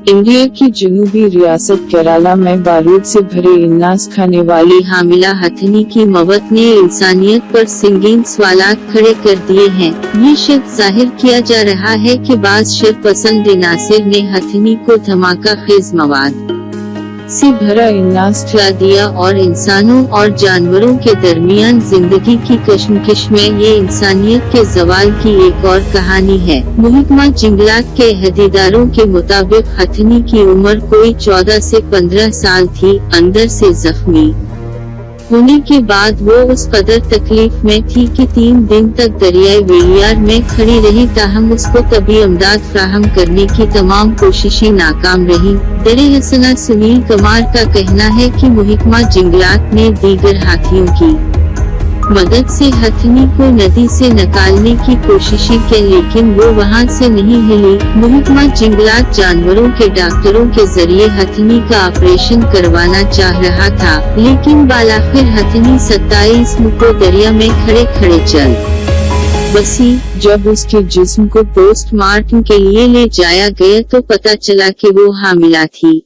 India की जनूबी रियासत केरला में बारूद से भरे इन्नास खाने वाली हामिला हथनी की मौत ने इंसानियत पर संगीन सवालात खड़े कर दिए हैं। ये शक जाहिर किया जा रहा है कि बाज़ शरपसंद इनासिर ने हथनी को धमाका खेज मवाद से भरा इन्नास खिला दिया और इंसानों और जानवरों के दरमियान जिंदगी की कश्मकश में ये इंसानियत के जवाल की एक और कहानी है। महकमा जंगलात के अहदेदारों के मुताबिक हथनी की उम्र कोई 14 से 15 साल थी। अंदर से जख्मी होने के बाद वो उस कदर तकलीफ में थी कि 3 दिन तक दरियाई वेलियार में खड़ी रही, ताहम उसको तभी इमदाद फ्राहम करने की तमाम कोशिशें नाकाम रही। दरअसल सुनील कुमार का कहना है कि महकमा जंगलात ने दीगर हाथियों की मदद से हथनी को नदी से निकालने की कोशिशें की, लेकिन वो वहां से नहीं हिली। महकमा जंगलात जानवरों के डॉक्टरों के जरिए हथनी का ऑपरेशन करवाना चाह रहा था, लेकिन बालाखिर हथनी 27 को दरिया में खड़े खड़े चल बसी। जब उसके जिस्म को पोस्टमार्टम के लिए ले जाया गया तो पता चला कि वो हामिला थी।